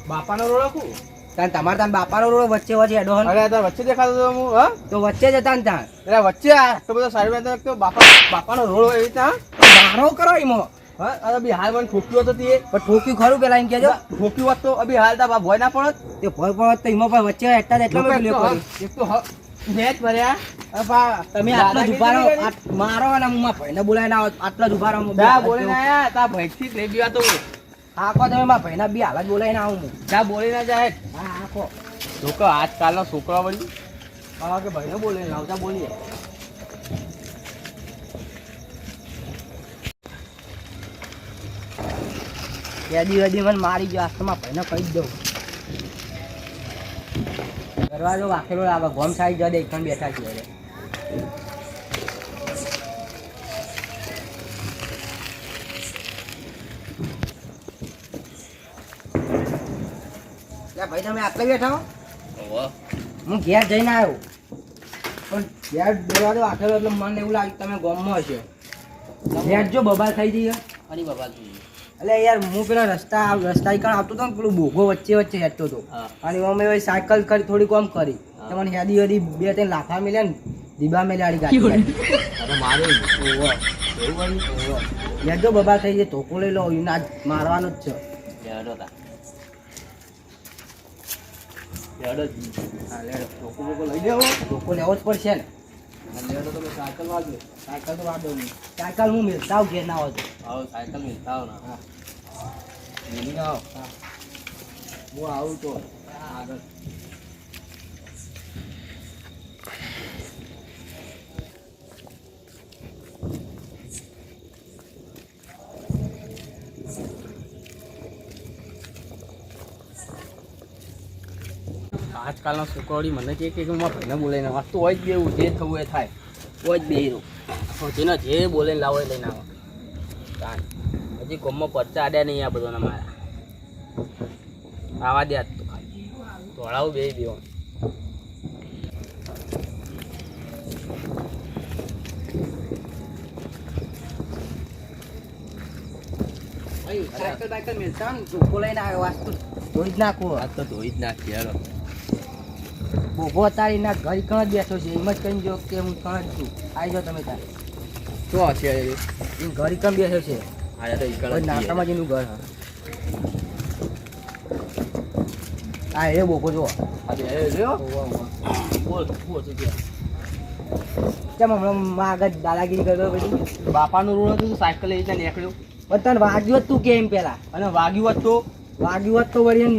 બાપાનો રોડ રાખું તમારે તાન બાપાનો રોડ વચ્ચે વચ્ચે હેડો હન. અરે તાર વચ્ચે દેખાતો તો હું હા તો વચ્ચે જતા ને તાન એટલે વચ્ચે આ તો બધો સાઈડ માં તો બાપાનો રોડ હોય એવી રીતના મારો કરો ઈમો. હા અરે અભી હાલ મને ઠોક્યો હતો તે પણ ઠોક્યું ખરું પેલા એમ કેજો. ઠોક્યું હોત તો અભી હાલ તા ભોય ના પડત તે ભય પડત તો ઈમો પણ વચ્ચે હેડતા જ એટલો બધો લ્યો કરી. એક તો મેચ ભર્યા તમે આટલો જ ઉભા રહો મારો અને હું મારા ભાઈને બોલાવીને આવો આટલો જ ઉભા રહો. જા બોલી ના આયા તા ભાઈ થી લઈ ગયા તો આખો તમે મારા ભાઈના બી હાલ જ બોલાવીને આવું હું. જા બોલી ના જાય હા આખો છોકરો આજકાલનો છોકરો બની હા કે ભાઈને બોલાવીને લાવતા બોલીએ. યાદી મને મારી ગયો આજ તો મારા ભાઈને કહી જ દઉં. દરવાજો વાકેલો આવે ગોમ સાઈ જડે એક બેઠા છીએ એટલે ભાઈ તમે આટલે બેઠા હો. હું ઘેર જઈને આવ્યો પણ ઘેર દરવાજો વાકેલો એટલે મને એવું લાગ્યું તમે ગોમમાં હશો. ઘેર જો બબાલ થઈ જઈએ અને બબાલ થઈ એટલે યાર હું પેલા રસ્તા કણ આવતો હતો ને પેલું બોગો વચ્ચે હેડતો હતો અને અમે સાયકલ કરી થોડી કોમ કરી તો મને યાદી યાદી બે ત્રણ લાફા મળ્યા ને દીબા મેલાડી ગાડી હેડો બબા થઈ જાય ધોકો લઈ લો ના મારવાનો જ છે. ધોકો લેવો જ પડશે ને. સાયકલ તો વાંધો નહીં. સાયકલ હું મિલતા આવું ઘેર ના હોય તો સાયકલ મિલતા હો હા મિલી આવો હું આવું તો આગળ આજકાલના છોકરાઓડી મને કે હું મારા ભાઈને બોલાવીને આવા તો હોય જ બેવું જે થવું એ થાય હોય જ બેરું જેને જે બોલાવીને લાવો એ લઈને આવો હજી કોમમાં પરચા આડ્યા નહીં આ બધાના મારા આવા દે તો ખાલી ધોળાવું બે બેવું સાયકલ બાયકલ મિલતા ને ધોકો લઈને આવ્યો વાસ્તુ ધોઈ જ નાખો. આ તો ધોઈ જ નાખી યાર બોગો તારી ના ઘર કણ જ બેઠો છે એમ જ કહી જો કે હું કણ જ છું આવી જાઓ તમે તાર શું છે એ ઘર કણ બેઠો છે આ તો નાસ્તામાં જેનું ઘર હા એ બોગો જો બોલ કેમ હમણાં આગળ દાદાગીરી કરતો પછી બાપાનું રોડ હતું સાયકલ લઈ ત્યાં નીકળ્યો પણ તને વાગ્યું જ તું કેમ પેલા અને વાગ્યું હોત તો વળી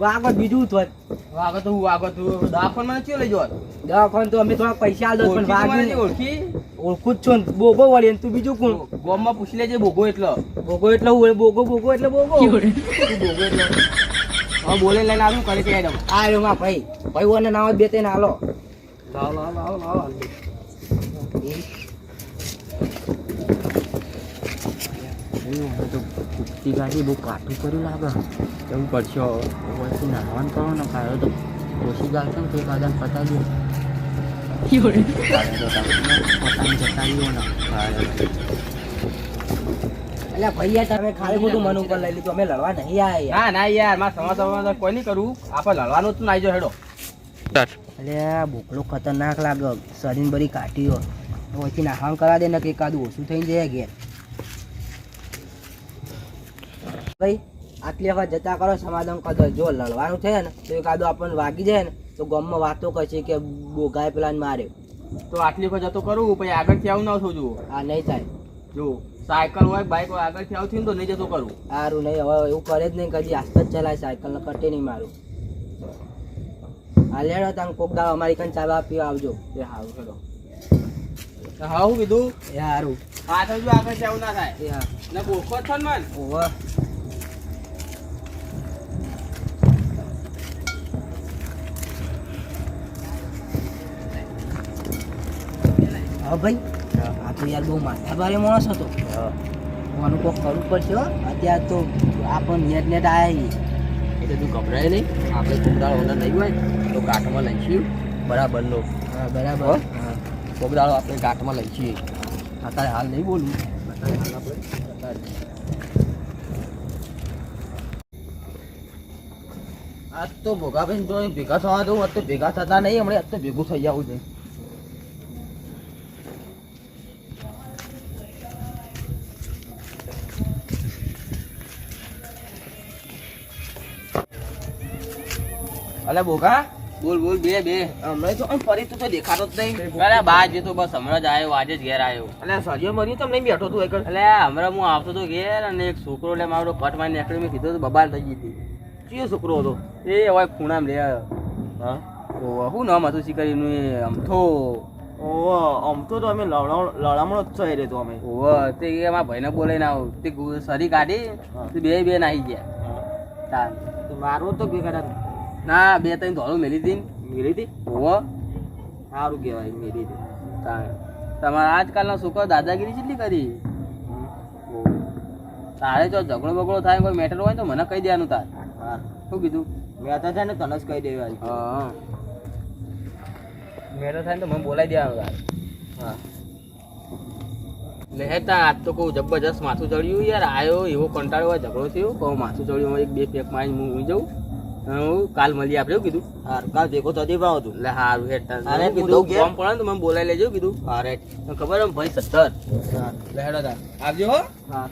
વાગત બીજું જ હોત. વાગત હું દવાખાન મને ચિયો લઈ જવા દવાખાને તો અમે થોડા પૈસા આલ દો પણ વાગ્યું ઓળખી ઓળખું જ છો ને બોગો વળી તું બીજું કોણ ગોમમાં પૂછી લેજે બોગો એટલો બોગો એટલે હું બોગો એટલે બોગો તું બોગો એટલો હવે બોલે લઈને આવું કરે કે આ રહ્યો માં ભાઈ ઓને નાવ બે ત્રણ હાલો લાવ કુસ્તી ગાડી બહુ કાઠું કર્યું લાગે જવું પડશે પછી નાહવાનું કરો ને ખાયો તો ઓછી ગાલશે ને તો એક આદાન પતાવી દો પતાવી જતા રહ્યો ને એટલે ભૈયા તમે ખાલી બધું મન ઉપર લઈ લીધું અમે લડવા નહીં આયા ના યાર મારા સમાજ કોઈ નહીં કરું આપણે લડવાનું જ નાઈ જો હેડો એટલે બોકલો ખતરનાક લાગે શરીર બધી કાઢીઓ ઓછી નાહવાનું કરા દે ને કે એકાદું ઓછું થઈ જાય ઘેર ભાઈ આટલી વખત જતા કરો સમાધાન કરો જો લડવાનું છે ને તો એકાદું આપણને વાગી જાય ને તો ગામમાં વાતો કરશે કે બોગાય પેલા માર્યો તો આટલી વખત જતો કરું પછી આગળથી આવું ના થવું જુઓ આ નહીં થાય જો સાયકલ હોય બાઇક હોય આગળથી આવતી ને તો નહીં જતો કરું સારું નહીં હવે એવું કરે જ નહીં કદી આસ્ત જ ચલાય સાયકલ ને કટે નહીં મારું હા લેડો તમે કોક દાવ અમારી કન ચાલવા પીવા આવજો એ સારું હેડો હા હું કીધું એ સારું હા તો જો આગળથી આવું ના થાય એ હા ને બોખો જ છો ને મન ઓવા હા ભાઈ આ તો યાર બહુ માથા ભારે માણસ હતો કોનું કોક કરવું પડશે હો. અત્યારે તો આપણને નેટ નેટ આવ્યા એટલે તું ગભરાય નહીં, આપણે કોકદાળ ઓર્ડર નહીં હોય તો ગાંઠમાં લઈશું બરાબરનો. હા બરાબર. હો? હા કોકદાળો આપણે ગાંઠમાં લઈશું. અત્યારે હાલ નહીં બોલવું, અત્યારે હાલ આપણે આજ તો ભોગાભાઈ જો ભેગા થવા દઉં, આજ તો ભેગા થતા નહીં, હમણાં આજ તો ભેગું થઈ જવું છે. અલે ભોગા, બોલ બોલ બે બે. હમણાં તો આમ ફરી તું તો દેખાતો જ નહીં. અરે બહાર જતો બસ હમણાં જ આવ્યો, આજે જ ઘેર આવ્યો. અલે સળિયો મરી તમને નહીં બેઠો તું એકડ. એટલે હમણાં હું આવતો તો ઘેર અને એક છોકરો એટલે મારો કટ મારી નીકળી, મેં કીધું તો બબાલ થઈ ગઈ હતી. કયો છોકરો હતો? એ હવે ખૂણામાં રે. હા ઓહ, શું નામ હતું શીકરીનું? એ અમથો. ઓહો, આમ તો અમે લડામણો જ થઈ રહ્યો અમે. ઓહ, તે એ મારા ભાઈને બોલાઈને આવું, તે સરી કાઢી તે બે નાહી ગયા. તાન. તો મારું તો ભેગા ના, બે ત્રણ ધોળું મેલી હતી ને. મેરી હતી. ઓહ, સારું કહેવાય મેરી હતી. તાન. તમારા આજકાલનો છોકરો દાદાગીરી કેટલી કરી. ઓહ. તારે જો ઝઘડો બગડો થાય, કોઈ મેટર હોય તો મને કહી દેવાનું. તાર હા શું કીધું? મેં હતા છે ને તને જ કહી દેવા. હા, મેટર થાય ને તો મને બોલાવી દેવાનું. તાર હા લેતા આજ તો કહું જબરજસ્ત માથું ચડ્યું યાર. આવ્યો એવો કંટાળો હોય, ઝઘડો થયો, કહું માથું ચડ્યું, એક બે પેક મારી હું ઊંઘી જાઉં. હું કાલ મળીએ આપણે, એવું કીધું. હા કાલ ભેગો થતી ભાવ હતું. એટલે સારું હેઠ અરે, કીધું હું ઘેર. ફોર્મ પડે ને તો મને બોલાવી લેજો કીધું. હા રાઈટ. તને ખબર એમ ભાઈ 17. હા લે હેડો તાર આવજો હો. હા